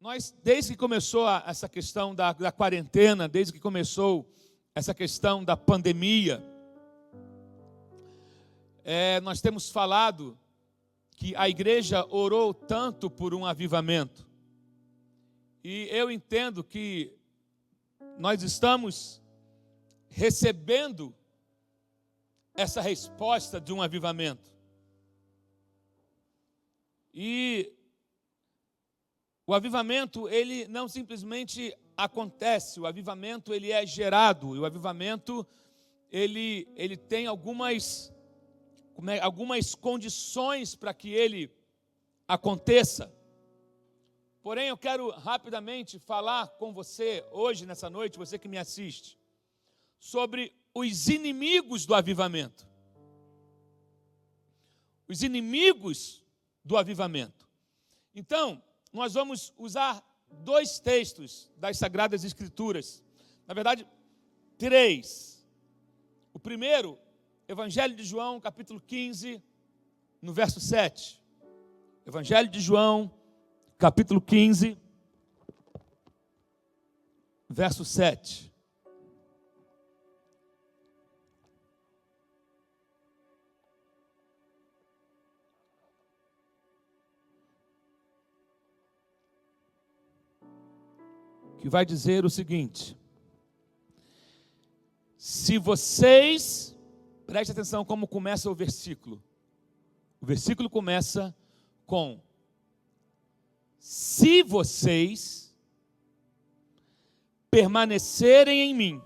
Nós, desde que começou essa questão da quarentena, desde que começou essa questão da pandemia, nós temos falado que a igreja orou tanto por um avivamento. E eu entendo que nós estamos recebendo essa resposta de um avivamento. E o avivamento, ele não simplesmente acontece, o avivamento ele é gerado, e o avivamento ele tem algumas condições para que ele aconteça. Porém, eu quero rapidamente falar com você hoje, nessa noite, você que me assiste, sobre os inimigos do avivamento. Os inimigos do avivamento. Então, nós vamos usar 2 textos das Sagradas Escrituras. Na verdade, 3. O primeiro, Evangelho de João, capítulo 15, no verso 7. Evangelho de João, capítulo 15, verso 7. Que vai dizer o seguinte: se vocês, preste atenção como começa o versículo. O versículo começa com: se vocês permanecerem em mim,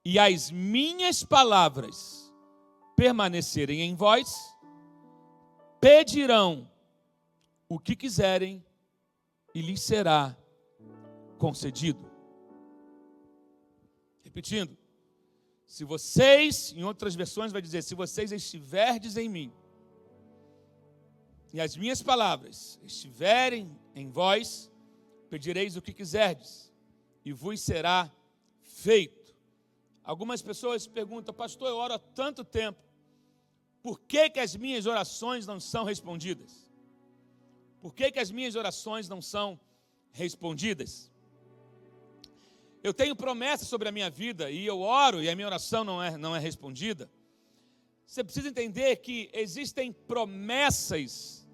e as minhas palavras permanecerem em vós, pedirão o que quiserem e lhes será concedido. Repetindo, se vocês, em outras versões vai dizer, se vocês estiverdes em mim, e as minhas palavras estiverem em vós, pedireis o que quiserdes, e vos será feito. Algumas pessoas perguntam: pastor, eu oro há tanto tempo, por que as minhas orações não são respondidas? Por que as minhas orações não são respondidas? Eu tenho promessas sobre a minha vida, e eu oro, e a minha oração não é respondida. Você precisa entender que existem promessas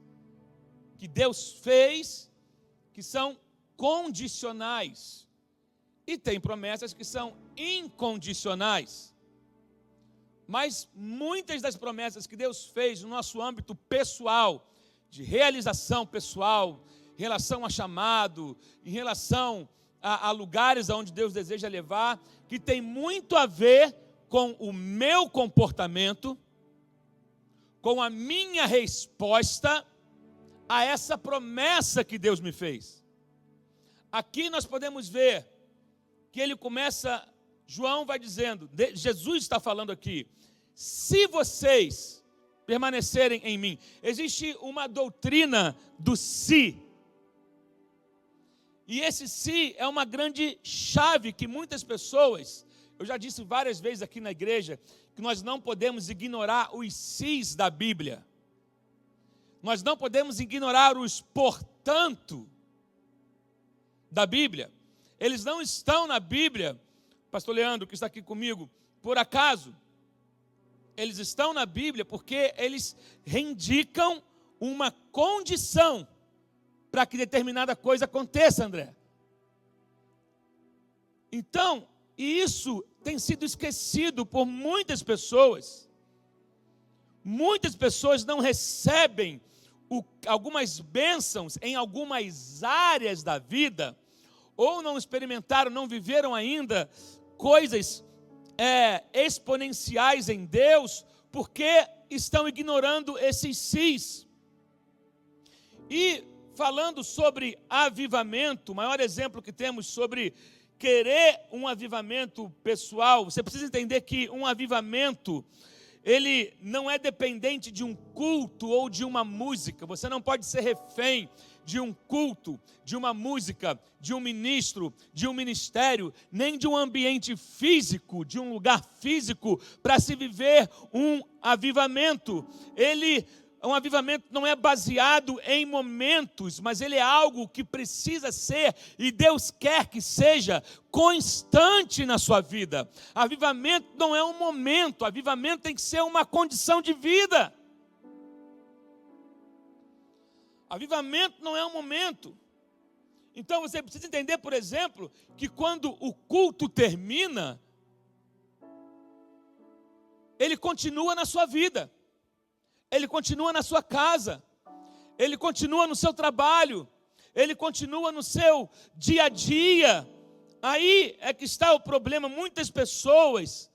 que Deus fez, que são condicionais, e tem promessas que são incondicionais. Mas muitas das promessas que Deus fez no nosso âmbito pessoal, de realização pessoal, em relação a chamado, em relação a lugares aonde Deus deseja levar, que tem muito a ver com o meu comportamento, com a minha resposta a essa promessa que Deus me fez. Aqui nós podemos ver que ele começa, João vai dizendo, Jesus está falando aqui: se vocês permanecerem em mim. Existe uma doutrina do se. E esse se é uma grande chave que muitas pessoas, eu já disse várias vezes aqui na igreja, que nós não podemos ignorar os sis da Bíblia. Nós não podemos ignorar os portanto da Bíblia. Eles não estão na Bíblia, pastor Leandro, que está aqui comigo, por acaso. Eles estão na Bíblia porque eles indicam uma condição para que determinada coisa aconteça, André. Então, isso tem sido esquecido por muitas pessoas. Muitas pessoas não recebem algumas bênçãos em algumas áreas da vida, ou não experimentaram, não viveram ainda coisas exponenciais em Deus, porque estão ignorando esses sis. E falando sobre avivamento, o maior exemplo que temos sobre querer um avivamento pessoal, você precisa entender que um avivamento, ele não é dependente de um culto ou de uma música. Você não pode ser refém de um culto, de uma música, de um ministro, de um ministério, nem de um ambiente físico, de um lugar físico, para se viver um avivamento. Ele Um avivamento não é baseado em momentos, mas ele é algo que precisa ser, e Deus quer que seja, constante na sua vida. Avivamento não é um momento, avivamento tem que ser uma condição de vida. Avivamento não é um momento. Então você precisa entender, por exemplo, que quando o culto termina, ele continua na sua vida. Ele continua na sua casa, ele continua no seu trabalho, ele continua no seu dia a dia. Aí é que está o problema. Muitas pessoas,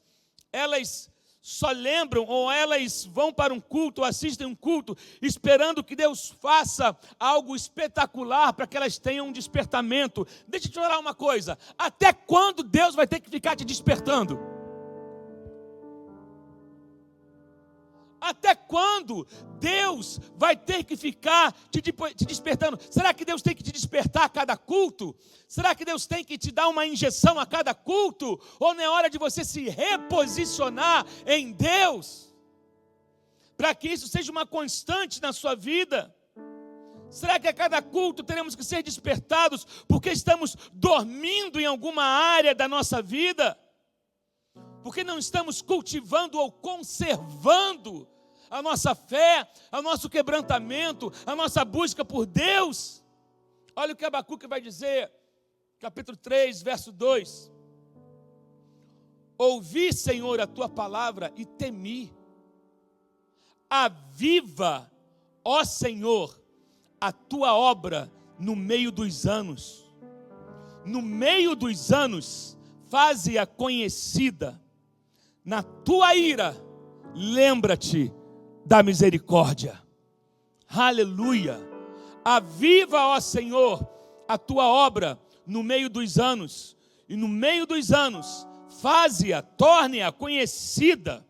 elas só lembram, ou elas vão para um culto, ou assistem um culto, esperando que Deus faça algo espetacular para que elas tenham um despertamento. Deixa eu te falar uma coisa: até quando Deus vai ter que ficar te despertando? Até quando Deus vai ter que ficar te despertando? Será que Deus tem que te despertar a cada culto? Será que Deus tem que te dar uma injeção a cada culto? Ou não é hora de você se reposicionar em Deus? Para que isso seja uma constante na sua vida? Será que a cada culto teremos que ser despertados porque estamos dormindo em alguma área da nossa vida? Porque não estamos cultivando ou conservando a nossa fé, o nosso quebrantamento, a nossa busca por Deus? Olha o que Abacuque vai dizer, capítulo 3, verso 2. Ouvi, Senhor, a tua palavra e temi. Aviva, ó Senhor, a tua obra no meio dos anos. No meio dos anos, faze-a conhecida. Na tua ira, lembra-te da misericórdia. Aleluia. Aviva, ó Senhor, a tua obra no meio dos anos. E no meio dos anos, faze-a, torne-a conhecida.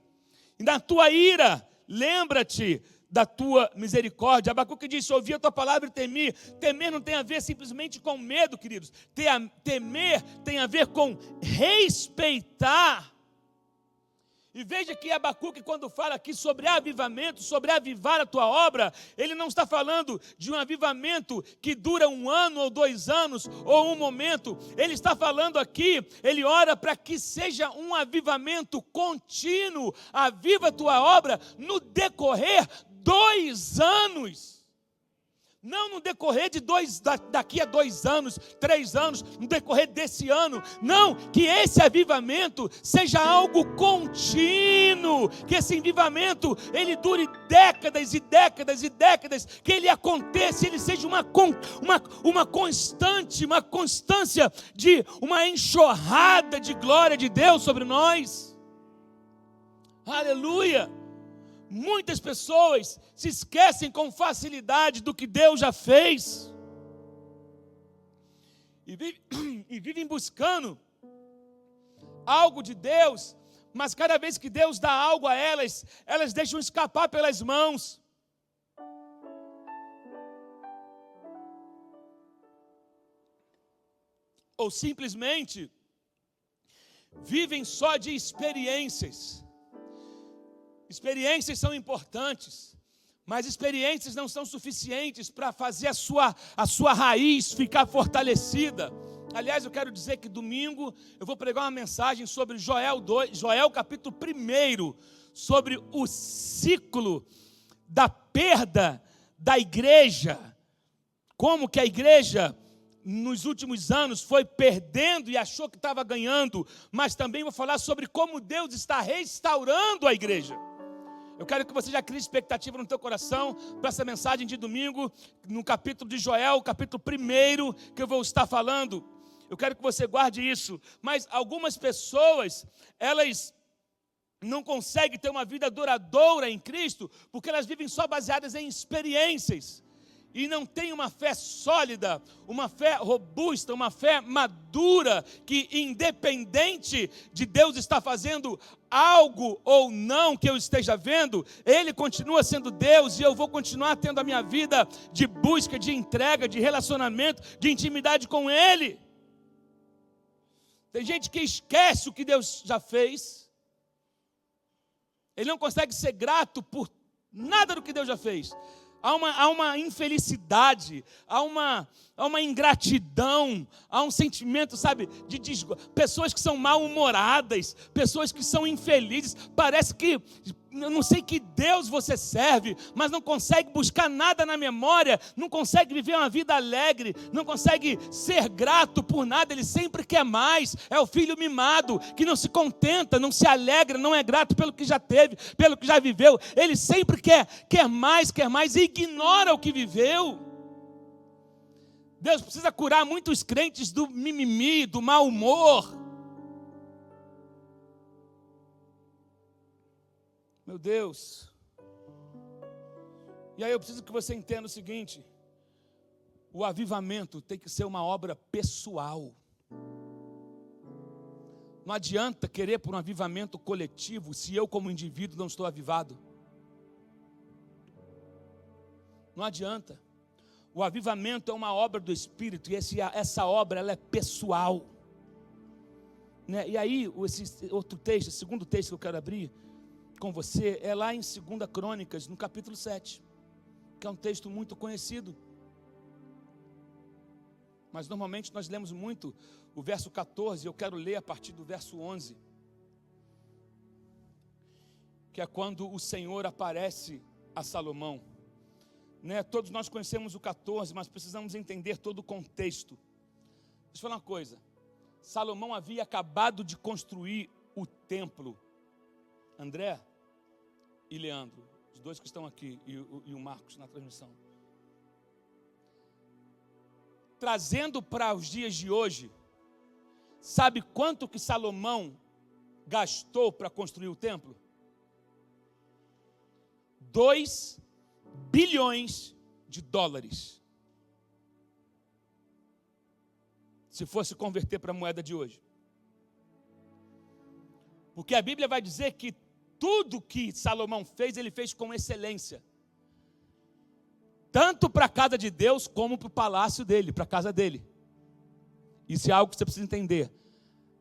E na tua ira, lembra-te da tua misericórdia. Abacuque disse: ouvi a tua palavra e temi. Temer não tem a ver simplesmente com medo, queridos. Temer tem a ver com respeitar. E veja que Abacuque, quando fala aqui sobre avivamento, sobre avivar a tua obra, ele não está falando de um avivamento que dura 1 ano ou 2 anos, ou um momento. Ele está falando aqui, ele ora para que seja um avivamento contínuo. Aviva a tua obra no decorrer 2 anos. Não no decorrer de daqui a 2 anos, 3 anos, no decorrer desse ano. Não, que esse avivamento seja algo contínuo. Que esse avivamento, ele dure décadas e décadas e décadas. Que ele aconteça, ele seja uma constante, uma constância de uma enxurrada de glória de Deus sobre nós. Aleluia. Muitas pessoas se esquecem com facilidade do que Deus já fez e vivem buscando algo de Deus, mas cada vez que Deus dá algo a elas, elas deixam escapar pelas mãos. Ou simplesmente vivem só de experiências. Experiências são importantes, mas experiências não são suficientes para fazer a sua raiz ficar fortalecida. Aliás, eu quero dizer que domingo eu vou pregar uma mensagem sobre Joel capítulo 1, sobre o ciclo da perda da igreja. Como que a igreja nos últimos anos foi perdendo e achou que estava ganhando, mas também vou falar sobre como Deus está restaurando a igreja. Eu quero que você já crie expectativa no teu coração para essa mensagem de domingo, no capítulo de Joel, capítulo 1, que eu vou estar falando. Eu quero que você guarde isso. Mas algumas pessoas, elas não conseguem ter uma vida duradoura em Cristo, porque elas vivem só baseadas em experiências. E não tem uma fé sólida, uma fé robusta, uma fé madura, que independente de Deus estar fazendo algo ou não que eu esteja vendo, Ele continua sendo Deus e eu vou continuar tendo a minha vida de busca, de entrega, de relacionamento, de intimidade com Ele. Tem gente que esquece o que Deus já fez. Ele não consegue ser grato por Nada do que Deus já fez. Há uma infelicidade, há uma ingratidão, há um sentimento, sabe, de desgosto. Pessoas que são mal-humoradas, pessoas que são infelizes. Parece que, eu não sei que Deus você serve, mas não consegue buscar nada na memória, não consegue viver uma vida alegre, não consegue ser grato por nada, ele sempre quer mais. É o filho mimado, que não se contenta, não se alegra, não é grato pelo que já teve, pelo que já viveu. Ele sempre quer mais e ignora o que viveu. Deus precisa curar muitos crentes do mimimi, do mau humor. Meu Deus. E aí eu preciso que você entenda o seguinte: o avivamento tem que ser uma obra pessoal. Não adianta querer por um avivamento coletivo se eu como indivíduo não estou avivado. Não adianta. O avivamento é uma obra do Espírito e essa obra ela é pessoal. Né? E aí, esse outro texto, o segundo texto que eu quero abrir com você, é lá em 2 Crônicas, no capítulo 7, que é um texto muito conhecido. Mas normalmente nós lemos muito o verso 14, eu quero ler a partir do verso 11, que é quando o Senhor aparece a Salomão. Né? Todos nós conhecemos o 14, mas precisamos entender todo o contexto. Deixa eu falar uma coisa. Salomão havia acabado de construir o templo. André e Leandro, os dois que estão aqui, e o Marcos na transmissão. Trazendo para os dias de hoje, sabe quanto que Salomão gastou para construir o templo? 2 bilhões de dólares. Se fosse converter para a moeda de hoje. Porque a Bíblia vai dizer que tudo que Salomão fez, ele fez com excelência. Tanto para a casa de Deus, como para o palácio dele, para a casa dele. Isso é algo que você precisa entender.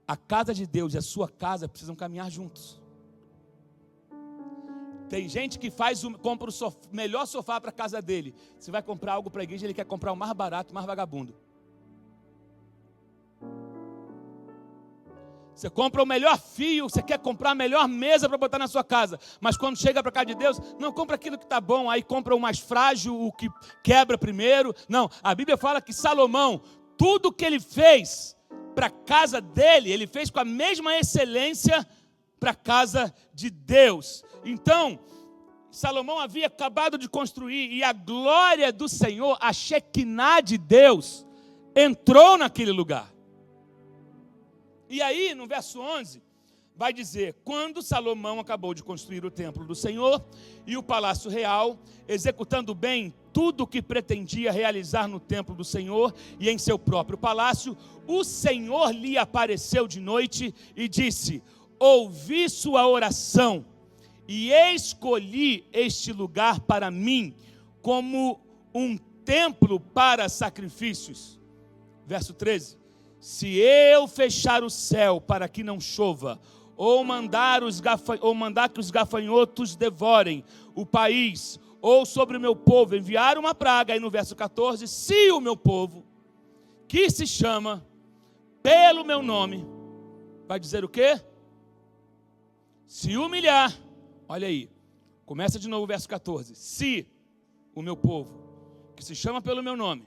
A casa de Deus e a sua casa precisam caminhar juntos. Tem gente que compra o melhor sofá para a casa dele. Você vai comprar algo para a igreja, ele quer comprar o mais barato, o mais vagabundo. Você compra o melhor fio, você quer comprar a melhor mesa para botar na sua casa. Mas quando chega para a casa de Deus, não compra aquilo que está bom, aí compra o mais frágil, o que quebra primeiro. Não, a Bíblia fala que Salomão, tudo que ele fez para a casa dele, ele fez com a mesma excelência para a casa de Deus. Então, Salomão havia acabado de construir e a glória do Senhor, a Shekinah de Deus, entrou naquele lugar. E aí, no verso 11, vai dizer: quando Salomão acabou de construir o templo do Senhor e o palácio real, executando bem tudo o que pretendia realizar no templo do Senhor e em seu próprio palácio, o Senhor lhe apareceu de noite e disse: ouvi sua oração e escolhi este lugar para mim como um templo para sacrifícios. Verso 13: se eu fechar o céu para que não chova, ou mandar que os gafanhotos devorem o país, ou sobre o meu povo enviar uma praga, aí no verso 14, se o meu povo, que se chama pelo meu nome, vai dizer o quê? Se humilhar, olha aí, começa de novo o verso 14, se o meu povo, que se chama pelo meu nome,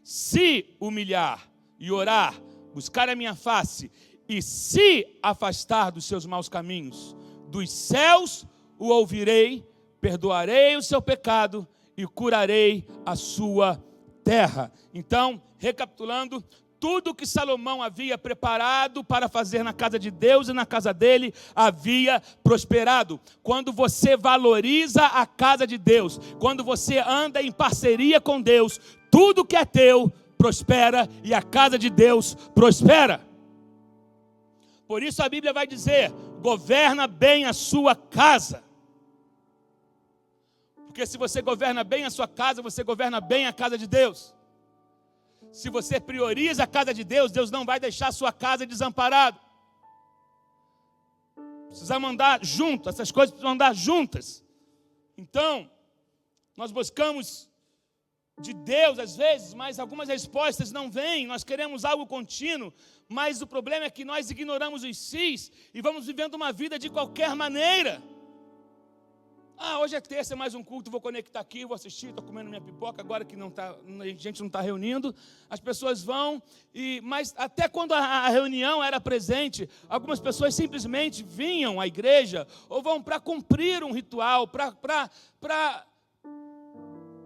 se humilhar e orar, buscar a minha face, e se afastar dos seus maus caminhos, dos céus o ouvirei, perdoarei o seu pecado e curarei a sua terra. Então, recapitulando, tudo que Salomão havia preparado para fazer na casa de Deus e na casa dele havia prosperado. Quando você valoriza a casa de Deus, quando você anda em parceria com Deus, tudo que é teu prospera e a casa de Deus prospera. Por isso a Bíblia vai dizer: governa bem a sua casa. Porque se você governa bem a sua casa, você governa bem a casa de Deus. Se você prioriza a casa de Deus, Deus não vai deixar a sua casa desamparada. Precisamos andar juntos, essas coisas precisam andar juntas. Então, nós buscamos de Deus às vezes, mas algumas respostas não vêm. Nós queremos algo contínuo, mas o problema é que nós ignoramos os sis e vamos vivendo uma vida de qualquer maneira. Hoje é terça, é mais um culto, vou conectar aqui, vou assistir, estou comendo minha pipoca, agora que a gente não está reunindo, as pessoas vão, mas até quando a reunião era presente, algumas pessoas simplesmente vinham à igreja, ou vão para cumprir um ritual, para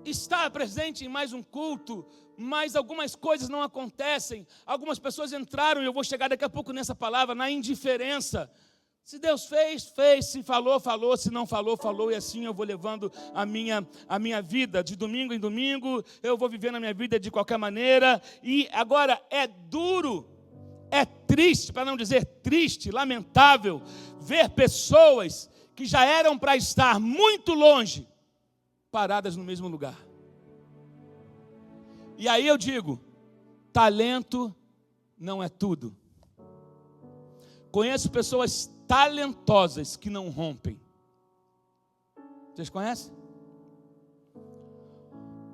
estar presente em mais um culto, mas algumas coisas não acontecem. Algumas pessoas entraram, e eu vou chegar daqui a pouco nessa palavra, na indiferença. Se Deus fez, fez. Se falou, falou. Se não falou, falou. E assim eu vou levando a minha vida. De domingo em domingo, eu vou vivendo a minha vida de qualquer maneira. E agora é duro, é triste, para não dizer triste, lamentável, ver pessoas que já eram para estar muito longe, paradas no mesmo lugar. E aí eu digo, talento não é tudo. Conheço pessoas talentosas que não rompem. Vocês conhecem?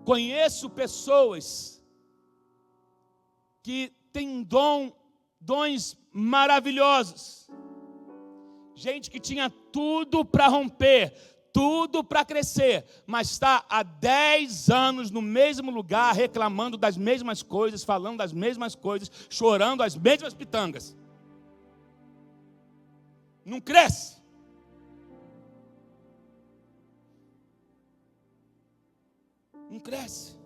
Conheço pessoas que têm dons maravilhosos. Gente que tinha tudo para romper, tudo para crescer, mas está há 10 anos no mesmo lugar, reclamando das mesmas coisas, falando das mesmas coisas, chorando as mesmas pitangas. Não cresce. Não cresce.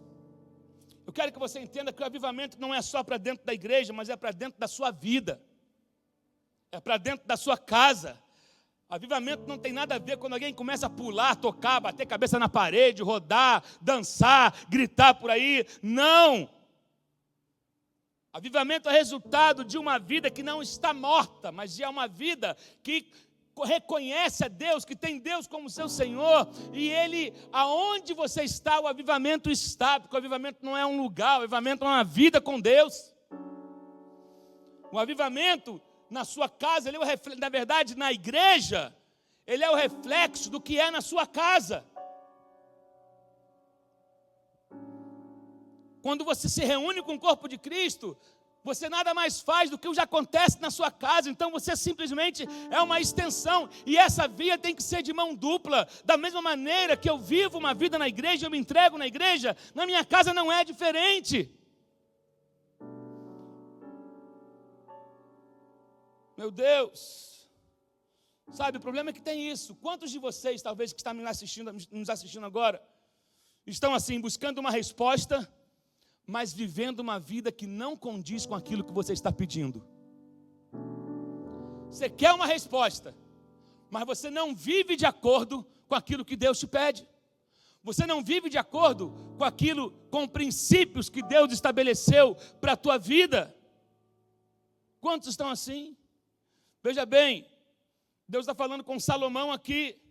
Eu quero que você entenda que o avivamento não é só para dentro da igreja, mas é para dentro da sua vida. É para dentro da sua casa. Avivamento não tem nada a ver quando alguém começa a pular, tocar, bater cabeça na parede, rodar, dançar, gritar por aí. Não! Avivamento é resultado de uma vida que não está morta, mas é uma vida que reconhece a Deus, que tem Deus como seu Senhor, e Ele, aonde você está, o avivamento está, porque o avivamento não é um lugar, o avivamento é uma vida com Deus. O avivamento na sua casa, ele é na verdade, na igreja, ele é o reflexo do que é na sua casa. Quando você se reúne com o corpo de Cristo, você nada mais faz do que o que já acontece na sua casa. Então você simplesmente é uma extensão. E essa via tem que ser de mão dupla. Da mesma maneira que eu vivo uma vida na igreja, eu me entrego na igreja, na minha casa não é diferente. Meu Deus. Sabe, o problema é que tem isso. Quantos de vocês, talvez, que estão nos assistindo agora, estão assim, buscando uma resposta, mas vivendo uma vida que não condiz com aquilo que você está pedindo? Você quer uma resposta, mas você não vive de acordo com aquilo que Deus te pede. Você não vive de acordo com princípios que Deus estabeleceu para a tua vida. Quantos estão assim? Veja bem, Deus está falando com Salomão aqui,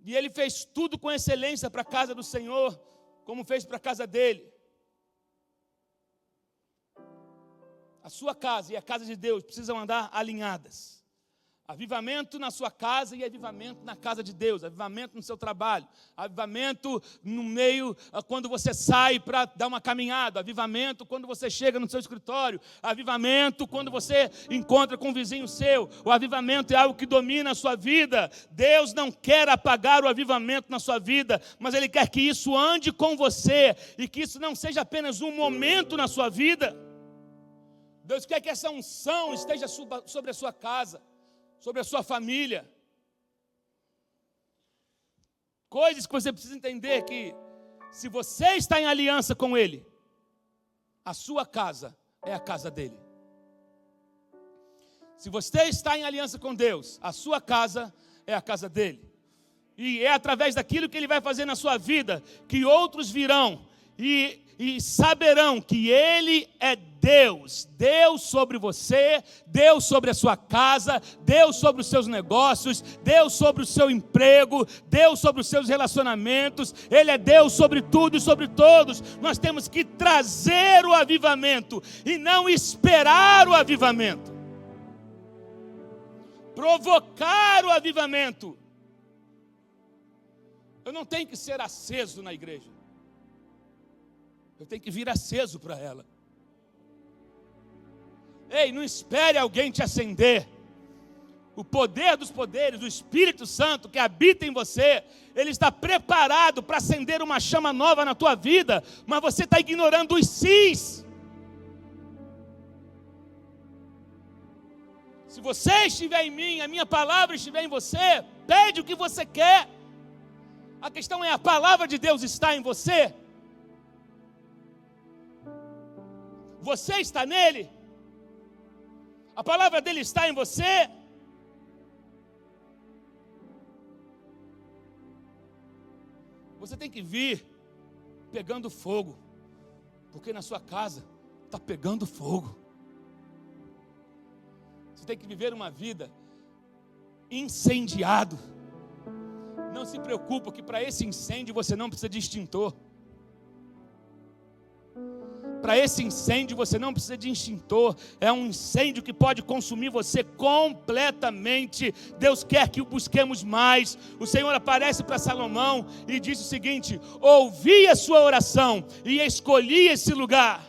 e ele fez tudo com excelência para a casa do Senhor, como fez para a casa dele. A sua casa e a casa de Deus precisam andar alinhadas. Avivamento na sua casa e avivamento na casa de Deus. Avivamento no seu trabalho. Avivamento no meio, quando você sai para dar uma caminhada. Avivamento quando você chega no seu escritório. Avivamento quando você encontra com um vizinho seu. O avivamento é algo que domina a sua vida. Deus não quer apagar o avivamento na sua vida, mas Ele quer que isso ande com você e que isso não seja apenas um momento na sua vida. Deus quer que essa unção esteja sobre a sua casa, sobre a sua família. Coisas que você precisa entender, que se você está em aliança com Ele, a sua casa é a casa dEle. Se você está em aliança com Deus, a sua casa é a casa dEle. E é através daquilo que Ele vai fazer na sua vida que outros virão e saberão que Ele é Deus. Deus sobre você, Deus sobre a sua casa, Deus sobre os seus negócios, Deus sobre o seu emprego, Deus sobre os seus relacionamentos. Ele é Deus sobre tudo e sobre todos. Nós temos que trazer o avivamento e não esperar o avivamento. Provocar o avivamento. Eu não tenho que ser aceso na igreja. Eu tenho que vir aceso para ela. Ei, não espere alguém te acender. O poder dos poderes, o Espírito Santo que habita em você, ele está preparado para acender uma chama nova na tua vida, mas você está ignorando os sis. Se você estiver em mim, a minha palavra estiver em você, pede o que você quer. A questão é, a palavra de Deus está em você? Você está nele? A palavra dele está em você? Você tem que vir pegando fogo, porque na sua casa está pegando fogo. Você tem que viver uma vida incendiado. Não se preocupe que para esse incêndio você não precisa de extintor. Para esse incêndio você não precisa de extintor. É um incêndio que pode consumir você completamente. Deus quer que o busquemos mais. O Senhor aparece para Salomão e diz o seguinte: ouvi a sua oração e escolhi esse lugar.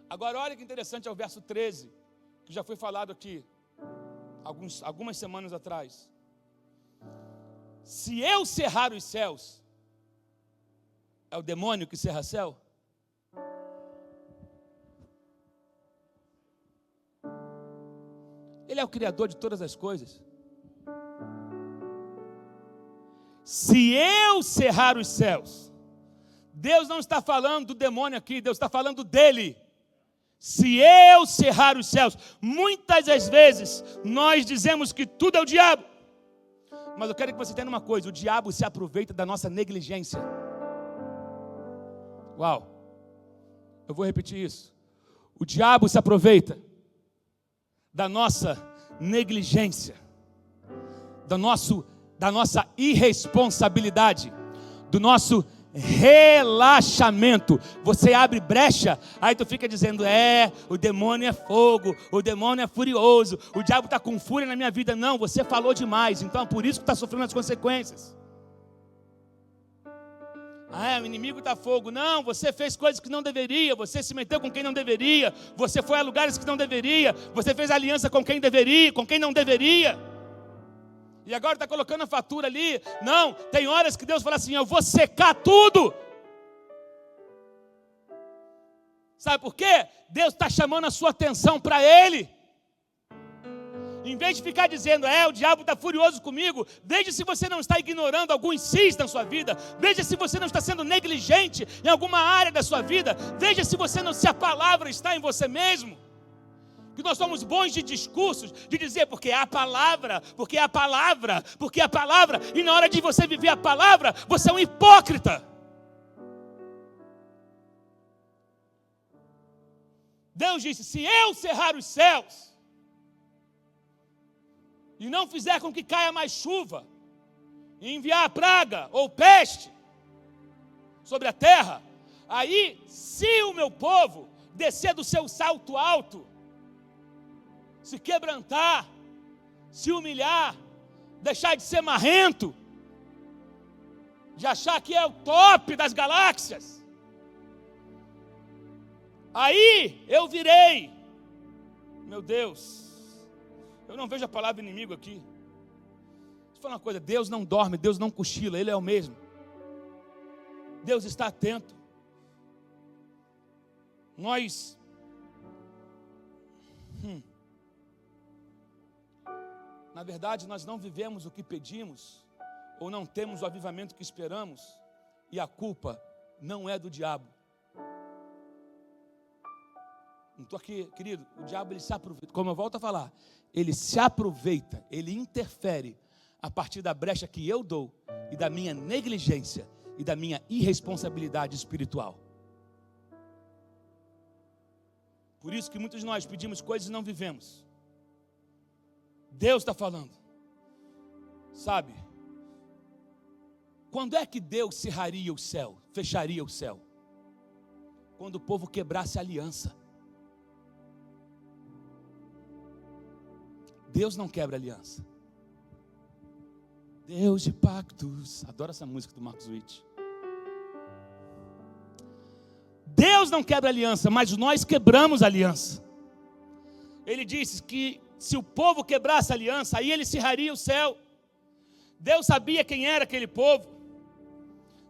Agora olha que interessante, é o verso 13, que já foi falado aqui algumas semanas atrás. Se eu cerrar os céus, é o demônio que cerra céu? Ele é o Criador de todas as coisas. Se eu cerrar os céus, Deus não está falando do demônio aqui, Deus está falando dele. Se eu cerrar os céus, muitas das vezes nós dizemos que tudo é o diabo. Mas eu quero que você entenda uma coisa: o diabo se aproveita da nossa negligência. Uau! Eu vou repetir isso. O diabo se aproveita da nossa negligência, da nossa irresponsabilidade, do nosso relaxamento. Você abre brecha, aí tu fica dizendo: o demônio é fogo, o demônio é furioso, o diabo está com fúria na minha vida. Não, você falou demais, então é por isso que está sofrendo as consequências. O inimigo está fogo. Não, você fez coisas que não deveria, você se meteu com quem não deveria, você foi a lugares que não deveria, você fez aliança com quem deveria, com quem não deveria, e agora está colocando a fatura ali. Não, tem horas que Deus fala assim: eu vou secar tudo. Sabe por quê? Deus está chamando a sua atenção para Ele. Em vez de ficar dizendo: o diabo está furioso comigo, veja se você não está ignorando alguns sis na sua vida, veja se você não está sendo negligente em alguma área da sua vida, veja se a palavra está em você mesmo. Que nós somos bons de discursos, de dizer porque é a palavra, porque é a palavra, porque é a palavra, e na hora de você viver a palavra, você é um hipócrita. Deus disse: se eu cerrar os céus e não fizer com que caia mais chuva, e enviar a praga ou peste sobre a terra, aí, se o meu povo descer do seu salto alto, se quebrantar, se humilhar, deixar de ser marrento, de achar que é o top das galáxias, aí eu virei. Meu Deus, eu não vejo a palavra inimigo aqui. Deixa eu falar uma coisa: Deus não dorme, Deus não cochila, Ele é o mesmo. Deus está atento. Na verdade, nós não vivemos o que pedimos, ou não temos o avivamento que esperamos, e a culpa não é do diabo. Não estou aqui, querido, o diabo ele se aproveita, como eu volto a falar, ele se aproveita, ele interfere a partir da brecha que eu dou, e da minha negligência, e da minha irresponsabilidade espiritual. Por isso que muitos de nós pedimos coisas e não vivemos. Deus está falando, sabe? Quando é que Deus cerraria o céu, fecharia o céu? Quando o povo quebrasse a aliança. Deus não quebra aliança. Deus de pactos. Adoro essa música do Marcos Witt. Deus não quebra aliança, mas nós quebramos a aliança. Ele disse que se o povo quebrasse a aliança, aí ele cerraria o céu. Deus sabia quem era aquele povo.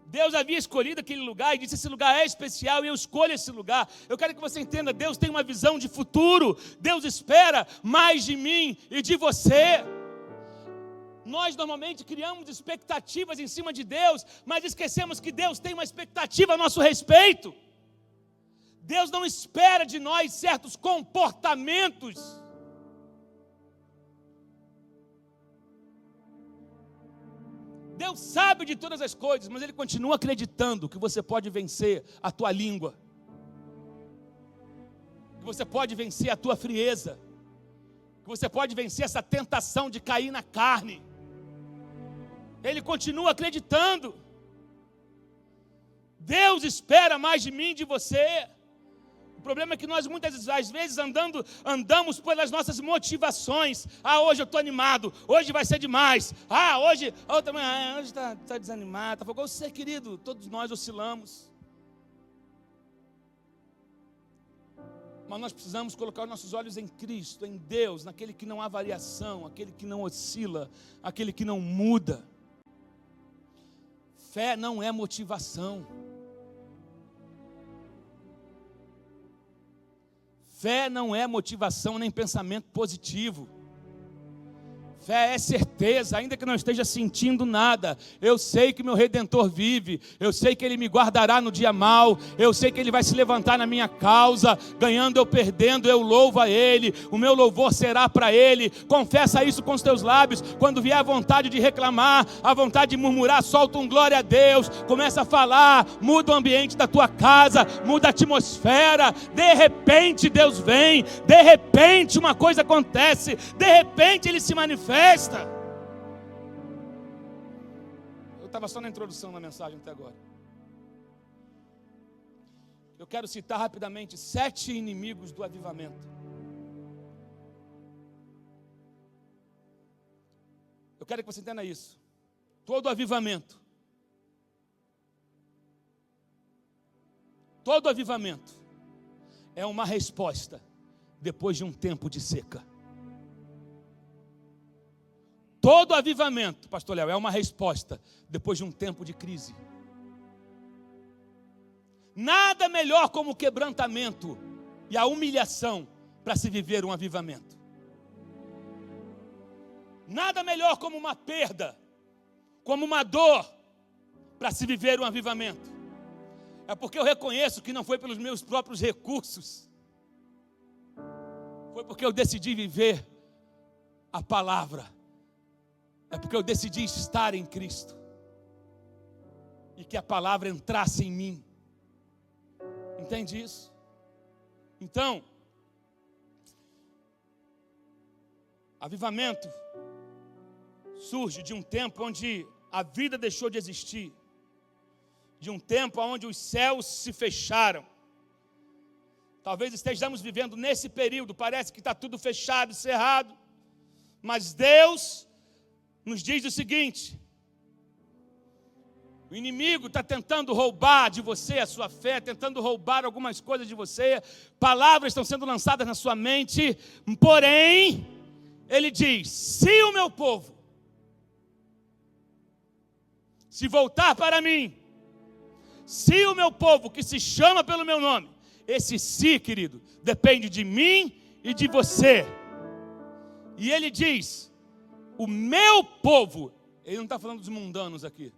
Deus havia escolhido aquele lugar e disse: esse lugar é especial e eu escolho esse lugar. Eu quero que você entenda, Deus tem uma visão de futuro. Deus espera mais de mim e de você. Nós normalmente criamos expectativas em cima de Deus, mas esquecemos que Deus tem uma expectativa a nosso respeito. Deus não espera de nós certos comportamentos. Deus sabe de todas as coisas, mas Ele continua acreditando que você pode vencer a tua língua, que você pode vencer a tua frieza, que você pode vencer essa tentação de cair na carne. Ele continua acreditando. Deus espera mais de mim e de você. O problema é que nós muitas vezes andamos pelas nossas motivações. Hoje eu estou animado, hoje vai ser demais. Hoje está desanimado, está fogoso. Você, querido, todos nós oscilamos. Mas nós precisamos colocar os nossos olhos em Cristo, em Deus, naquele que não há variação, aquele que não oscila, aquele que não muda. Fé não é motivação. Fé não é motivação nem pensamento positivo. Fé é certeza, ainda que não esteja sentindo nada. Eu sei que meu Redentor vive. Eu sei que Ele me guardará no dia mau. Eu sei que Ele vai se levantar na minha causa. Ganhando ou perdendo, eu louvo a Ele. O meu louvor será para Ele. Confessa isso com os teus lábios. Quando vier a vontade de reclamar, a vontade de murmurar, solta um glória a Deus. Começa a falar, muda o ambiente da tua casa, muda a atmosfera. De repente Deus vem. De repente uma coisa acontece. De repente Ele se manifesta. Eu estava só na introdução da mensagem até agora. Eu quero citar rapidamente 7 inimigos do avivamento. Eu quero que você entenda isso. Todo avivamento é uma resposta depois de um tempo de seca. Todo avivamento, pastor Léo, é uma resposta depois de um tempo de crise. Nada melhor como o quebrantamento e a humilhação para se viver um avivamento. Nada melhor como uma perda, como uma dor para se viver um avivamento. É porque eu reconheço que não foi pelos meus próprios recursos. Foi porque eu decidi viver a palavra. É porque eu decidi estar em Cristo. E que a palavra entrasse em mim. Entende isso? Então, avivamento surge de um tempo onde a vida deixou de existir. De um tempo onde os céus se fecharam. Talvez estejamos vivendo nesse período, parece que está tudo fechado, cerrado. Mas Deus nos diz o seguinte: o inimigo está tentando roubar de você a sua fé, tentando roubar algumas coisas de você, palavras estão sendo lançadas na sua mente, porém, ele diz: se o meu povo se voltar para mim, se o meu povo que se chama pelo meu nome, esse se, querido, depende de mim e de você. E ele diz: o meu povo, ele não está falando dos mundanos aqui.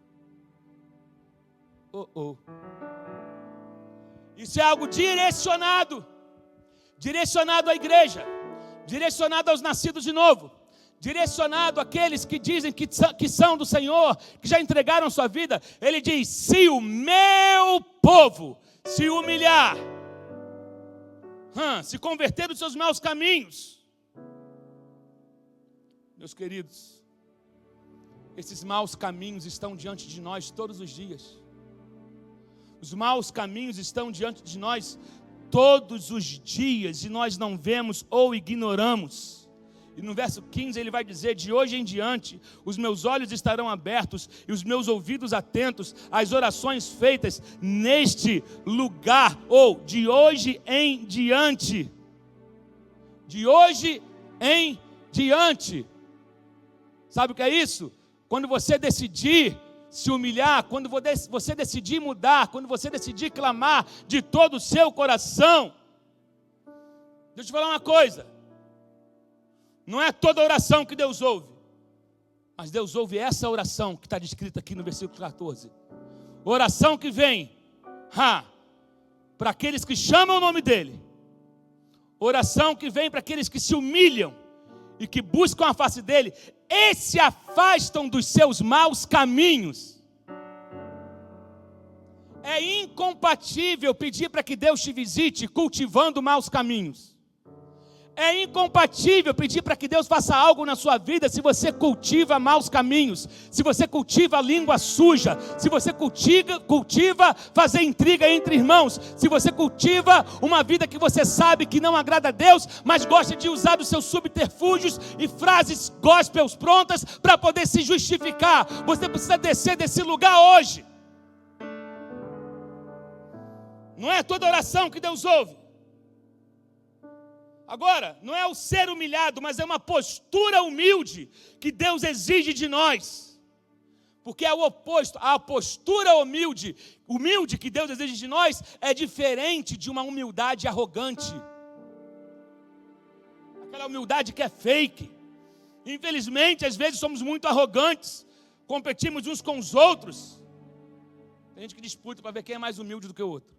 Isso é algo direcionado à igreja, direcionado aos nascidos de novo, direcionado àqueles que dizem que são do Senhor, que já entregaram sua vida. Ele diz: se o meu povo se humilhar, se converter dos seus maus caminhos. Meus queridos, esses maus caminhos estão diante de nós todos os dias. Os maus caminhos estão diante de nós todos os dias e nós não vemos ou ignoramos. E no verso 15 ele vai dizer: de hoje em diante, os meus olhos estarão abertos e os meus ouvidos atentos às orações feitas neste lugar, ou de hoje em diante. De hoje em diante. Sabe o que é isso? Quando você decidir se humilhar, quando você decidir mudar, quando você decidir clamar de todo o seu coração. Deixa eu te falar uma coisa. Não é toda oração que Deus ouve, mas Deus ouve essa oração que está descrita aqui no versículo 14. Oração que vem para aqueles que chamam o nome dEle. Oração que vem para aqueles que se humilham e que buscam a face dEle e se afastam dos seus maus caminhos. É incompatível pedir para que Deus te visite cultivando maus caminhos. É incompatível pedir para que Deus faça algo na sua vida se você cultiva maus caminhos, se você cultiva língua suja, se você cultiva fazer intriga entre irmãos, se você cultiva uma vida que você sabe que não agrada a Deus, mas gosta de usar os seus subterfúgios e frases gospels prontas para poder se justificar. Você precisa descer desse lugar hoje. Não é toda oração que Deus ouve. Agora, não é o ser humilhado, mas é uma postura humilde que Deus exige de nós. Porque é o oposto. A postura humilde que Deus exige de nós é diferente de uma humildade arrogante. Aquela humildade que é fake. Infelizmente, às vezes somos muito arrogantes. Competimos uns com os outros. Tem gente que disputa para ver quem é mais humilde do que o outro.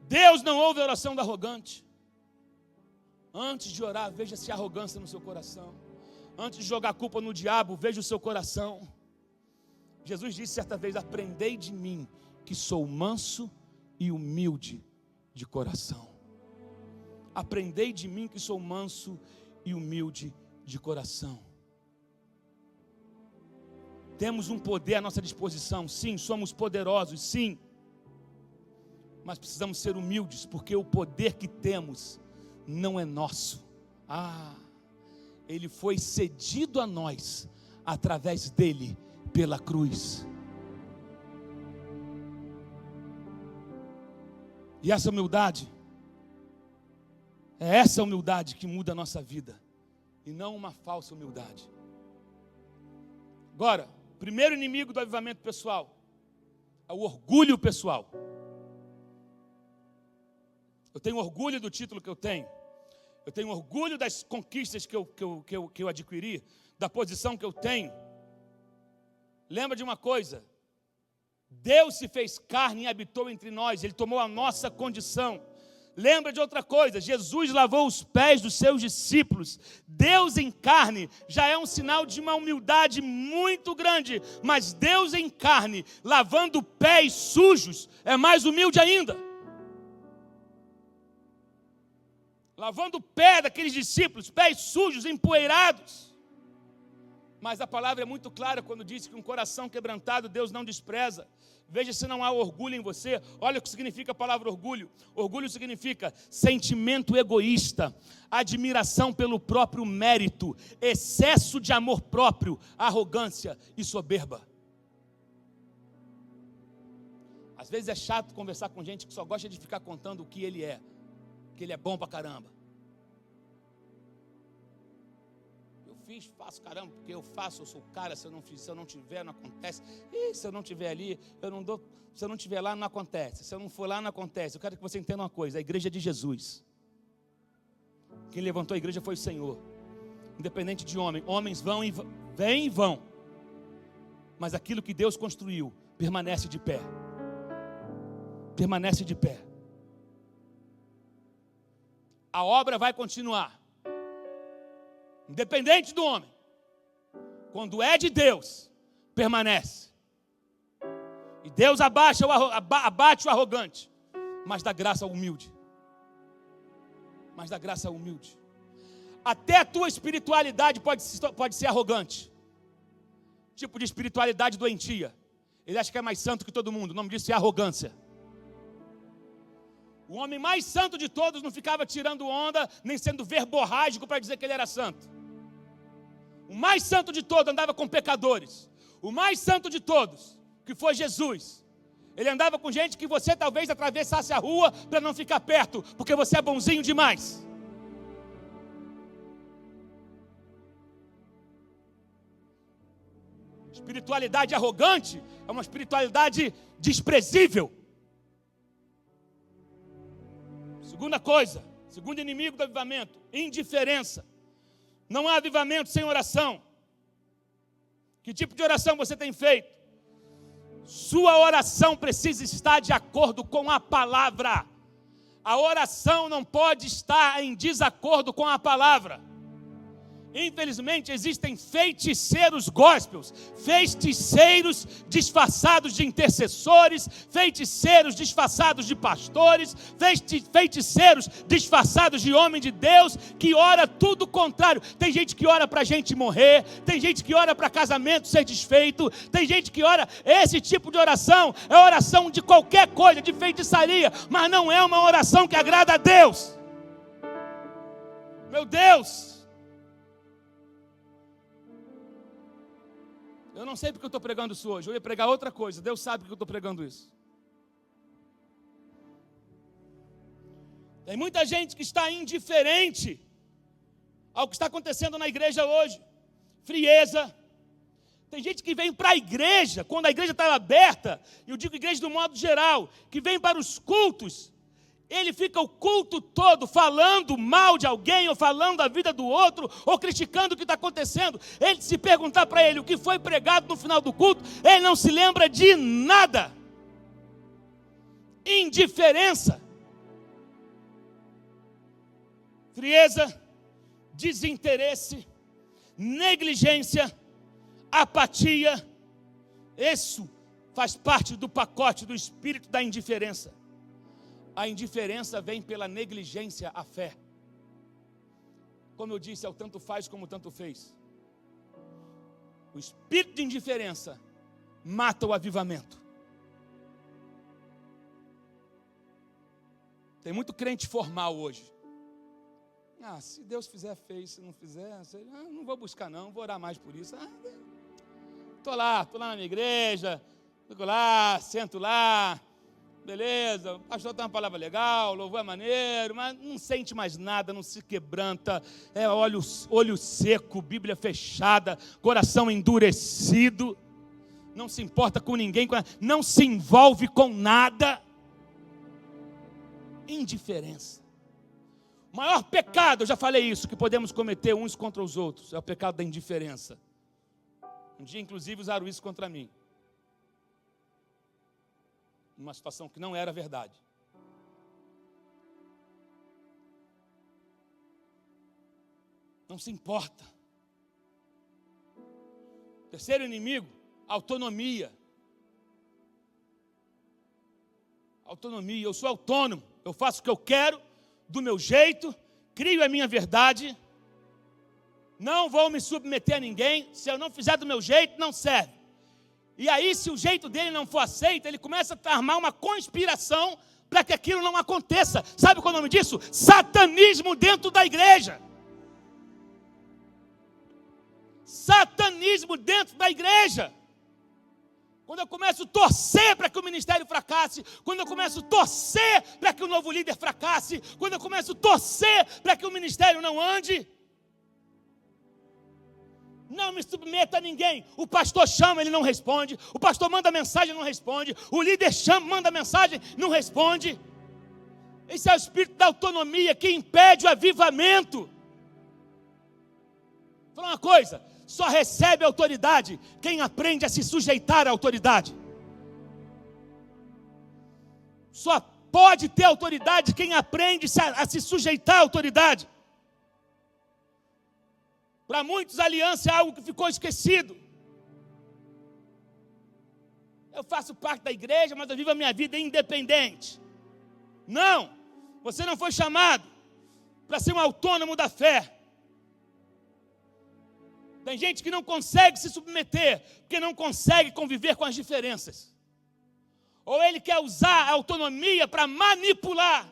Deus não ouve a oração do arrogante. Antes de orar, veja se há arrogância no seu coração. Antes de jogar a culpa no diabo, veja o seu coração. Jesus disse certa vez: aprendei de mim, que sou manso e humilde de coração. Aprendei de mim, que sou manso e humilde de coração. Temos um poder à nossa disposição, sim, somos poderosos, sim. Mas precisamos ser humildes, porque o poder que temos não é nosso. Ele foi cedido a nós, através dele, pela cruz. E essa humildade, é essa humildade que muda a nossa vida, e não uma falsa humildade. Agora, o primeiro inimigo do avivamento pessoal é o orgulho pessoal. Eu tenho orgulho do título que eu tenho. Eu tenho orgulho das conquistas que eu adquiri, da posição que eu tenho. Lembra de uma coisa: Deus se fez carne e habitou entre nós. Ele tomou a nossa condição. Lembra de outra coisa: Jesus lavou os pés dos seus discípulos. Deus em carne já é um sinal de uma humildade muito grande. Mas Deus em carne, lavando pés sujos, é mais humilde ainda. Lavando o pé daqueles discípulos, pés sujos, empoeirados. Mas a palavra é muito clara quando diz que um coração quebrantado Deus não despreza. Veja se não há orgulho em você. Olha o que significa a palavra orgulho. Orgulho significa sentimento egoísta, admiração pelo próprio mérito, excesso de amor próprio, arrogância e soberba. Às vezes é chato conversar com gente que só gosta de ficar contando o que ele é. Que ele é bom pra caramba. Faço caramba, porque eu faço, eu sou o cara. Se eu não tiver, não acontece. Se eu não tiver ali, eu não dou. Se eu não tiver lá, não acontece. Se eu não for lá, não acontece. Eu quero que você entenda uma coisa: a igreja é de Jesus. Quem levantou a igreja foi o Senhor. Independente de homem, homens vão e vêm e vão. Mas aquilo que Deus construiu permanece de pé. Permanece de pé. A obra vai continuar. Independente do homem. Quando é de Deus, permanece. E Deus abate o arrogante, mas dá graça ao humilde. Mas dá graça ao humilde. Até a tua espiritualidade pode ser arrogante. Tipo de espiritualidade doentia. Ele acha que é mais santo que todo mundo. O nome disso é arrogância. O homem mais santo de todos não ficava tirando onda, nem sendo verborrágico para dizer que ele era santo. O mais santo de todos andava com pecadores. O mais santo de todos, que foi Jesus, ele andava com gente que você talvez atravessasse a rua para não ficar perto, porque você é bonzinho demais. Espiritualidade arrogante é uma espiritualidade desprezível. Segunda coisa, segundo inimigo do avivamento, indiferença. Não há avivamento sem oração. Que tipo de oração você tem feito? Sua oração precisa estar de acordo com a palavra. A oração não pode estar em desacordo com a palavra. Infelizmente existem feiticeiros gospels, feiticeiros disfarçados de intercessores, feiticeiros disfarçados de pastores, feiticeiros disfarçados de homem de Deus, que ora tudo o contrário. Tem gente que ora para a gente morrer, tem gente que ora para casamento ser desfeito, tem gente que ora, esse tipo de oração é oração de qualquer coisa, de feitiçaria, mas não é uma oração que agrada a Deus. Meu Deus! Eu não sei porque eu estou pregando isso hoje. Eu ia pregar outra coisa. Deus sabe porque eu estou pregando isso. Tem muita gente que está indiferente ao que está acontecendo na igreja hoje. Frieza. Tem gente que vem para a igreja, quando a igreja está aberta, e eu digo igreja do modo geral, que vem para os cultos. Ele fica o culto todo falando mal de alguém, ou falando da vida do outro, ou criticando o que está acontecendo. Ele, se perguntar para ele o que foi pregado no final do culto, ele não se lembra de nada. Indiferença, frieza, desinteresse, negligência, apatia. Isso faz parte do pacote do espírito da indiferença. A indiferença vem pela negligência à fé. Como eu disse, é o tanto faz como o tanto fez. O espírito de indiferença mata o avivamento. Tem muito crente formal hoje. Se Deus fizer, fez. Se não fizer, não vou buscar não, vou orar mais por isso. Estou lá na minha igreja, fico lá, sento lá. Beleza, o pastor tem uma palavra legal, louvor é maneiro, mas não sente mais nada, não se quebranta, olho seco, Bíblia fechada, coração endurecido, não se importa com ninguém, não se envolve com nada. Indiferença. O maior pecado, eu já falei isso, que podemos cometer uns contra os outros, é o pecado da indiferença. Um dia, inclusive, usaram isso contra mim. Numa situação que não era verdade. Não se importa. Terceiro inimigo, autonomia. Autonomia, eu sou autônomo, eu faço o que eu quero, do meu jeito, crio a minha verdade, não vou me submeter a ninguém, se eu não fizer do meu jeito, não serve. E aí, se o jeito dele não for aceito, ele começa a armar uma conspiração para que aquilo não aconteça. Sabe qual é o nome disso? Satanismo dentro da igreja. Satanismo dentro da igreja. Quando eu começo a torcer para que o ministério fracasse, quando eu começo a torcer para que o novo líder fracasse, quando eu começo a torcer para que o ministério não ande, não me submeta a ninguém. O pastor chama, ele não responde. O pastor manda mensagem, não responde. O líder chama, manda mensagem, não responde. Esse é o espírito da autonomia que impede o avivamento. Vou falar uma coisa, só recebe autoridade quem aprende a se sujeitar à autoridade. Só pode ter autoridade quem aprende a se sujeitar à autoridade. Para muitos, a aliança é algo que ficou esquecido. Eu faço parte da igreja, mas eu vivo a minha vida independente. Não, você não foi chamado para ser um autônomo da fé. Tem gente que não consegue se submeter, porque não consegue conviver com as diferenças. Ou ele quer usar a autonomia para manipular.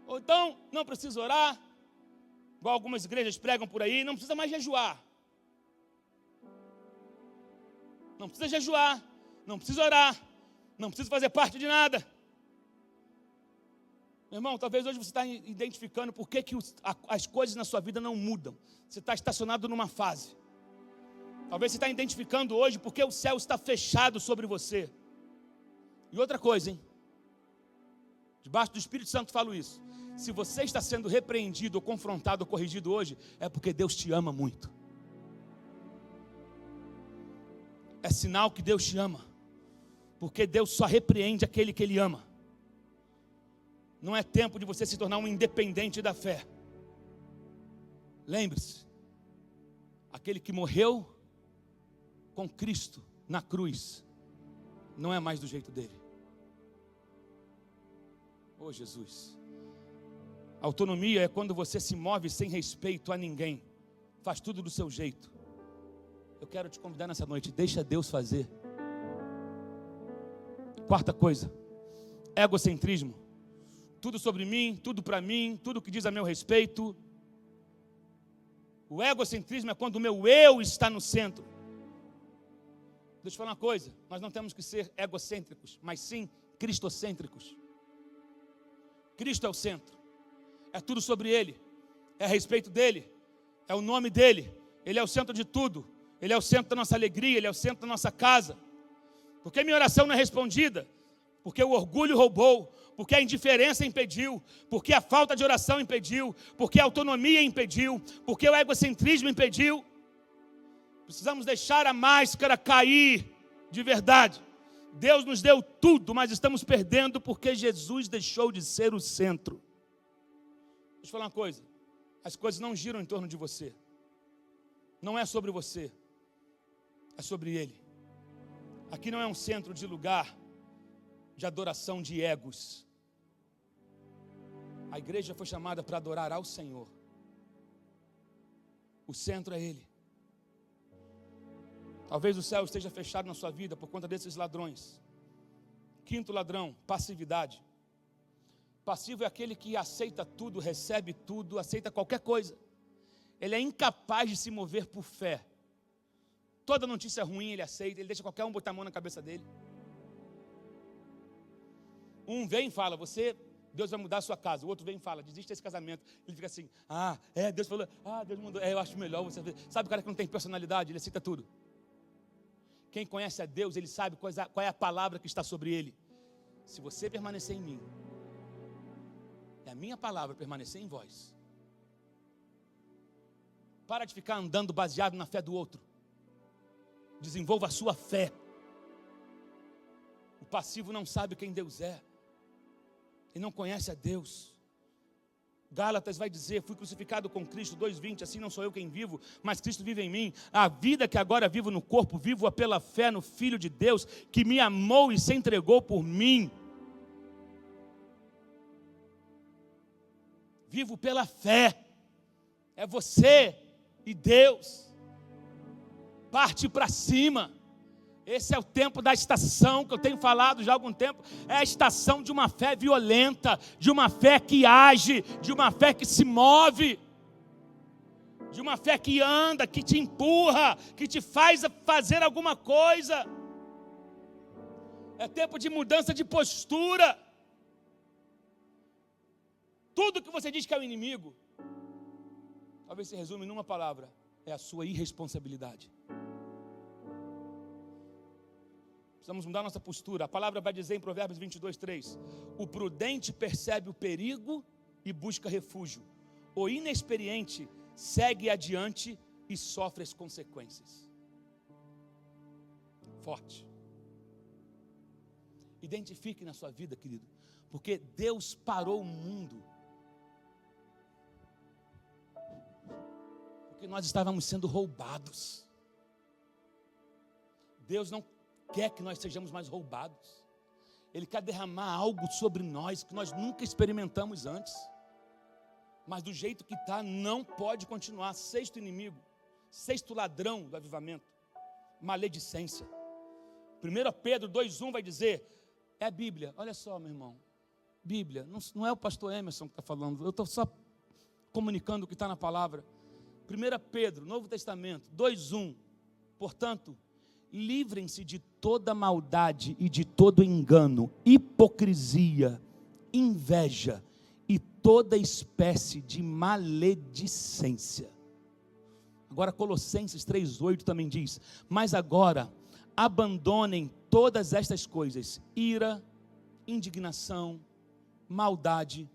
Ou então, não precisa orar, igual algumas igrejas pregam por aí, não precisa mais jejuar. Não precisa jejuar, não precisa orar, não precisa fazer parte de nada. Meu irmão, talvez hoje você está identificando por que as coisas na sua vida não mudam. Você está estacionado numa fase. Talvez você está identificando hoje porque o céu está fechado sobre você. E outra coisa, hein? Debaixo do Espírito Santo falo isso. Se você está sendo repreendido, ou confrontado, ou corrigido hoje, é porque Deus te ama muito. É sinal que Deus te ama. Porque Deus só repreende aquele que Ele ama. Não é tempo de você se tornar um independente da fé. Lembre-se, aquele que morreu com Cristo na cruz, não é mais do jeito dele. Oh Jesus. Autonomia é quando você se move sem respeito a ninguém, faz tudo do seu jeito. Eu quero te convidar nessa noite, deixa Deus fazer. Quarta coisa, egocentrismo. Tudo sobre mim, tudo para mim, tudo que diz a meu respeito. O egocentrismo é quando o meu eu está no centro. Deixa eu te falar uma coisa, nós não temos que ser egocêntricos, mas sim cristocêntricos. Cristo é o centro, é tudo sobre Ele, é a respeito dEle, é o nome dEle, Ele é o centro de tudo, Ele é o centro da nossa alegria, Ele é o centro da nossa casa. Porque minha oração não é respondida? Porque o orgulho roubou, porque a indiferença impediu, porque a falta de oração impediu, porque a autonomia impediu, porque o egocentrismo impediu. Precisamos deixar a máscara cair de verdade. Deus nos deu tudo, mas estamos perdendo porque Jesus deixou de ser o centro. Deixa eu te falar uma coisa, as coisas não giram em torno de você. Não é sobre você, é sobre Ele. Aqui não é um centro de lugar de adoração de egos. A igreja foi chamada para adorar ao Senhor. O centro é Ele. Talvez o céu esteja fechado na sua vida por conta desses ladrões. Quinto ladrão, passividade. Passivo é aquele que aceita tudo, recebe tudo, aceita qualquer coisa. Ele é incapaz de se mover por fé. Toda notícia ruim ele aceita, ele deixa qualquer um botar a mão na cabeça dele. Um vem e fala, Deus vai mudar a sua casa. O outro vem e fala, desiste desse casamento. Ele fica assim, Deus falou, Deus mandou, eu acho melhor você. Sabe o cara que não tem personalidade, ele aceita tudo. Quem conhece a Deus, ele sabe qual é a palavra que está sobre ele. Se você permanecer em mim, e a minha palavra permanecer em vós, para de ficar andando baseado na fé do outro. Desenvolva a sua fé. O passivo não sabe quem Deus é. E não conhece a Deus. Gálatas vai dizer, fui crucificado com Cristo, 2:20, assim não sou eu quem vivo, mas Cristo vive em mim. A vida que agora vivo no corpo, vivo-a pela fé no Filho de Deus, que me amou e se entregou por mim. Vivo pela fé. É você e Deus. Parte para cima. Esse é o tempo da estação que eu tenho falado já há algum tempo. É a estação de uma fé violenta, de uma fé que age, de uma fé que se move, de uma fé que anda, que te empurra, que te faz fazer alguma coisa. É tempo de mudança de postura. Tudo que você diz que é o inimigo, talvez se resume numa palavra: é a sua irresponsabilidade. Precisamos mudar nossa postura. A palavra vai dizer em Provérbios 22:3: o prudente percebe o perigo e busca refúgio. O inexperiente segue adiante e sofre as consequências. Forte. Identifique na sua vida, querido, porque Deus parou o mundo porque nós estávamos sendo roubados. Deus não quer que nós sejamos mais roubados. Ele quer derramar algo sobre nós que nós nunca experimentamos antes. Mas do jeito que está, não pode continuar. Sexto inimigo, sexto ladrão do avivamento: maledicência. 1 Pedro 2:1 vai dizer, é a Bíblia, olha só, meu irmão, Bíblia, não é o pastor Emerson que está falando, eu estou só comunicando o que está na palavra. 1 Pedro, Novo Testamento, 2:1. Portanto, livrem-se de toda maldade e de todo engano, hipocrisia, inveja e toda espécie de maledicência. Agora Colossenses 3:8 também diz: mas agora abandonem todas estas coisas: ira, indignação, maldade,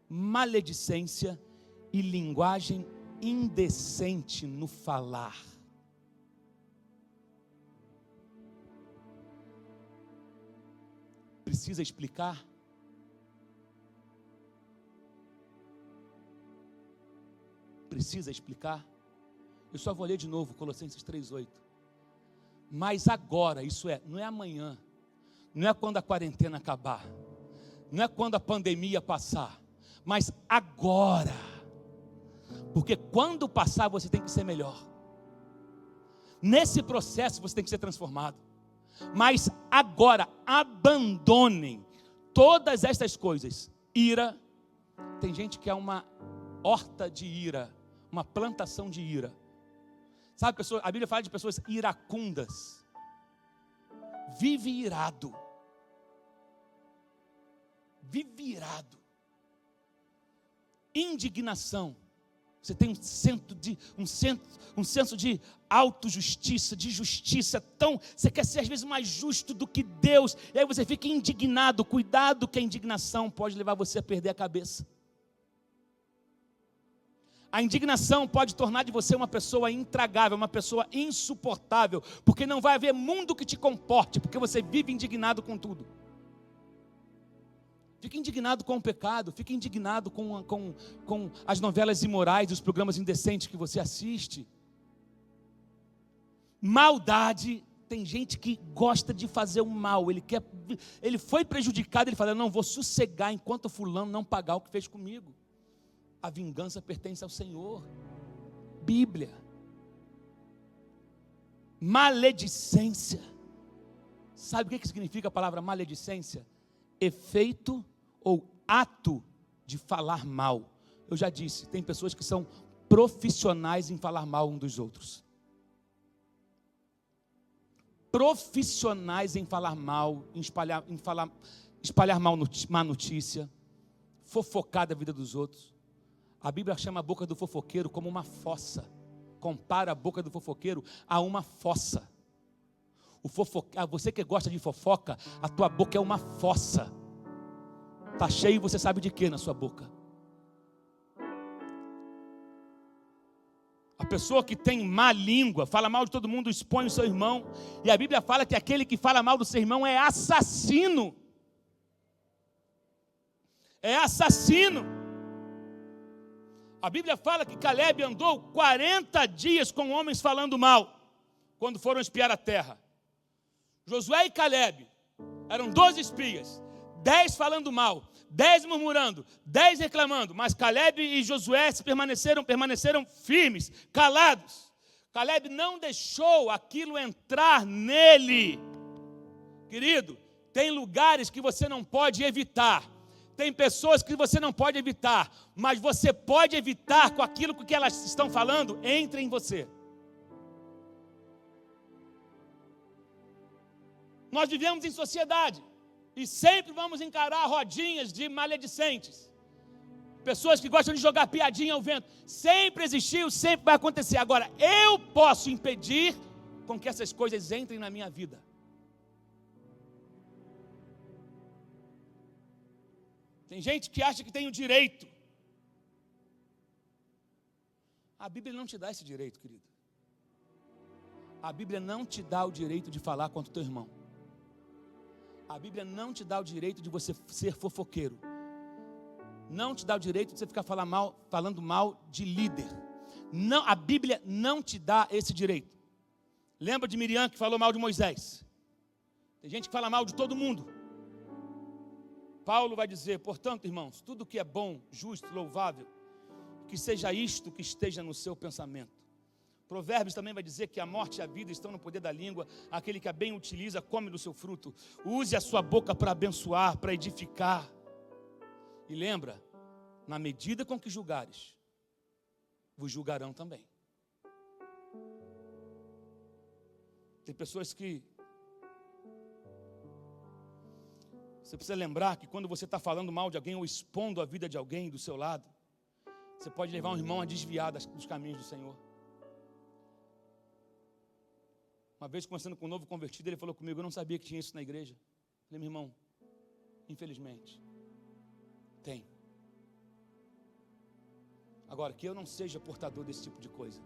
maledicência e linguagem indecente no falar. Precisa explicar? Precisa explicar? Eu só vou ler de novo Colossenses 3:8. Mas agora, isso é, não é amanhã, não é quando a quarentena acabar, não é quando a pandemia passar, mas agora. Porque quando passar você tem que ser melhor. Nesse processo você tem que ser transformado. Mas agora abandonem todas estas coisas: ira. Tem gente que é uma horta de ira, uma plantação de ira. Sabe, a Bíblia fala de pessoas iracundas. Vive irado. Vive irado. Indignação. Você tem um senso de autojustiça, de justiça tão... Você quer ser às vezes mais justo do que Deus. E aí você fica indignado. Cuidado que a indignação pode levar você a perder a cabeça. A indignação pode tornar de você uma pessoa intragável, uma pessoa insuportável, porque não vai haver mundo que te comporte, porque você vive indignado com tudo. Fica indignado com o pecado, fica indignado com as novelas imorais, os programas indecentes que você assiste. Maldade, tem gente que gosta de fazer o mal, ele foi prejudicado, ele fala: não, vou sossegar enquanto fulano não pagar o que fez comigo. A vingança pertence ao Senhor. Bíblia. Maledicência. Sabe o que significa a palavra maledicência? Efeito ou ato de falar mal. Eu já disse, tem pessoas que são profissionais em falar mal um dos outros. Profissionais em falar mal, em espalhar má notícia, fofocar da vida dos outros. A Bíblia chama a boca do fofoqueiro como uma fossa. Compara a boca do fofoqueiro a uma fossa. Você que gosta de fofoca, a tua boca é uma fossa. Está cheio e você sabe de quê na sua boca? A pessoa que tem má língua, fala mal de todo mundo, expõe o seu irmão. E a Bíblia fala que aquele que fala mal do seu irmão é assassino. É assassino. A Bíblia fala que Caleb andou 40 dias com homens falando mal, quando foram espiar a terra. Josué e Caleb eram 12 espias, 10 falando mal, 10 murmurando, 10 reclamando, mas Caleb e Josué permaneceram firmes, calados. Caleb não deixou aquilo entrar nele. Querido, tem lugares que você não pode evitar. Tem pessoas que você não pode evitar, mas você pode evitar com aquilo que elas estão falando, entre em você. Nós vivemos em sociedade e sempre vamos encarar rodinhas de maledicentes. Pessoas que gostam de jogar piadinha ao vento. Sempre existiu, sempre vai acontecer. Agora, eu posso impedir com que essas coisas entrem na minha vida. Tem gente que acha que tem o direito. A Bíblia não te dá esse direito, querido. A Bíblia não te dá o direito de falar contra o teu irmão. A Bíblia não te dá o direito de você ser fofoqueiro. Não te dá o direito de você ficar falando mal de líder. Não, a Bíblia não te dá esse direito. Lembra de Miriam que falou mal de Moisés? Tem gente que fala mal de todo mundo. Paulo vai dizer: portanto, irmãos, tudo que é bom, justo, louvável, que seja isto que esteja no seu pensamento. Provérbios também vai dizer que a morte e a vida estão no poder da língua. Aquele que a bem utiliza, come do seu fruto. Use a sua boca para abençoar, para edificar. E lembra, na medida com que julgares, vos julgarão também. Tem pessoas que... Você precisa lembrar que quando você está falando mal de alguém ou expondo a vida de alguém do seu lado, você pode levar um irmão a desviar dos caminhos do Senhor. Uma vez, conversando com um novo convertido, ele falou comigo: eu não sabia que tinha isso na igreja. Eu falei: meu irmão, infelizmente, tem. Agora, que eu não seja portador desse tipo de coisa.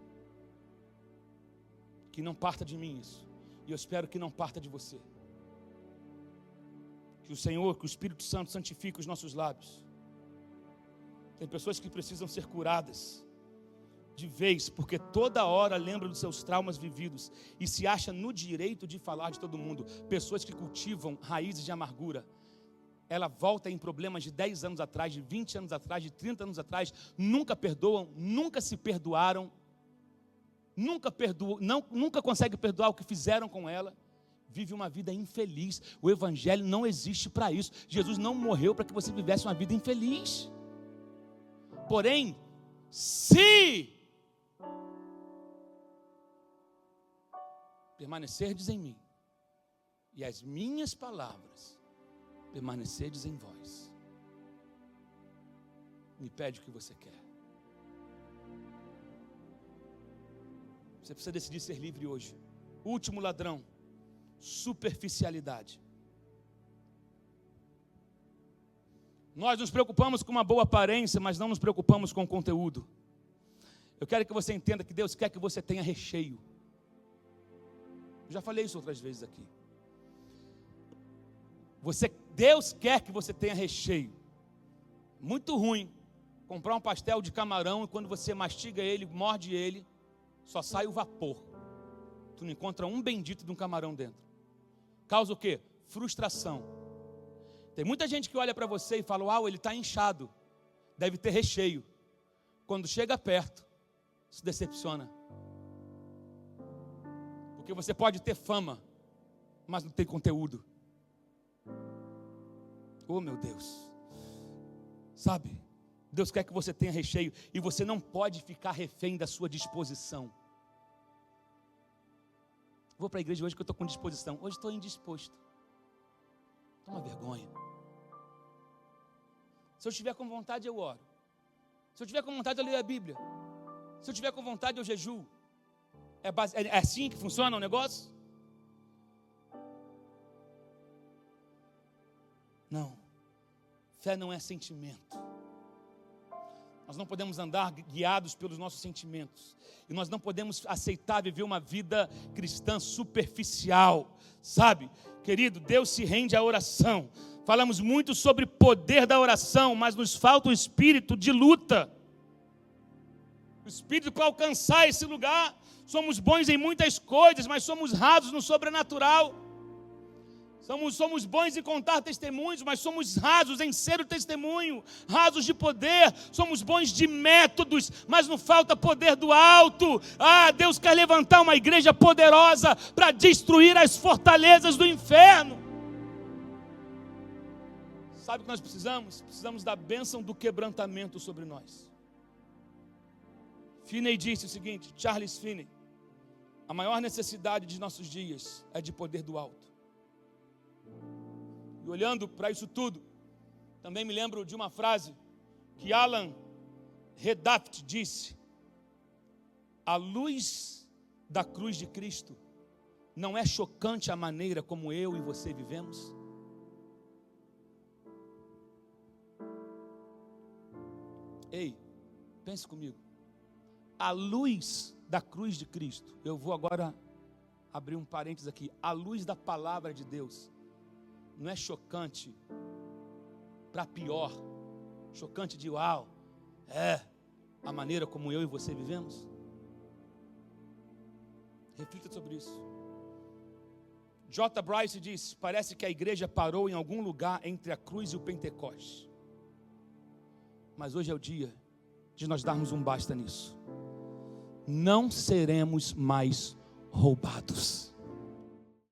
Que não parta de mim isso. E eu espero que não parta de você. Que o Senhor, que o Espírito Santo santifique os nossos lábios. Tem pessoas que precisam ser curadas de vez, porque toda hora lembra dos seus traumas vividos e se acha no direito de falar de todo mundo. Pessoas que cultivam raízes de amargura. Ela volta em problemas de 10 anos atrás, de 20 anos atrás, de 30 anos atrás. Nunca perdoam, nunca se perdoaram. Nunca consegue perdoar o que fizeram com ela. Vive uma vida infeliz. O Evangelho não existe para isso. Jesus não morreu para que você vivesse uma vida infeliz. Porém, se permanecerdes em mim e as minhas palavras permanecerdes em vós, me pede o que você quer. Você precisa decidir ser livre hoje. Último ladrão: superficialidade. Nós nos preocupamos com uma boa aparência, mas não nos preocupamos com o conteúdo. Eu quero que você entenda que Deus quer que você tenha recheio. Eu já falei isso outras vezes aqui. Deus quer que você tenha recheio. Muito ruim comprar um pastel de camarão e quando você mastiga ele, morde ele, só sai o vapor. Tu não encontra um bendito de um camarão dentro. Causa o quê? Frustração. Tem muita gente que olha para você e fala: uau, ele está inchado, deve ter recheio. Quando chega perto, se decepciona. Porque você pode ter fama, mas não tem conteúdo. Oh, meu Deus. Sabe, Deus quer que você tenha recheio e você não pode ficar refém da sua disposição. Vou para a igreja hoje que eu estou com disposição. Hoje estou indisposto. Toma vergonha. Se eu estiver com vontade, eu oro. Se eu estiver com vontade, eu leio a Bíblia. Se eu estiver com vontade, eu jejuo. É assim que funciona o negócio? Não. Fé não é sentimento. Nós não podemos andar guiados pelos nossos sentimentos. E nós não podemos aceitar viver uma vida cristã superficial. Sabe, querido, Deus se rende à oração. Falamos muito sobre poder da oração, mas nos falta o espírito de luta. O espírito para alcançar esse lugar. Somos bons em muitas coisas, mas somos rasos no sobrenatural. Somos bons em contar testemunhos, mas somos rasos em ser o testemunho, rasos de poder. Somos bons de métodos, mas não falta poder do alto. Deus quer levantar uma igreja poderosa para destruir as fortalezas do inferno. Sabe o que nós precisamos? Precisamos da bênção do quebrantamento sobre nós. Finney disse o seguinte, Charles Finney: a maior necessidade de nossos dias é de poder do alto. E olhando para isso tudo, também me lembro de uma frase que Alan Redaft disse: a luz da cruz de Cristo não é chocante a maneira como eu e você vivemos? Ei, pense comigo. A luz da cruz de Cristo, eu vou agora abrir um parênteses aqui, a luz da palavra de Deus não é chocante para pior, chocante de uau, a maneira como eu e você vivemos? Reflita sobre isso. J. Bryce diz: parece que a igreja parou em algum lugar entre a cruz e o Pentecoste. Mas hoje é o dia de nós darmos um basta nisso. Não seremos mais roubados.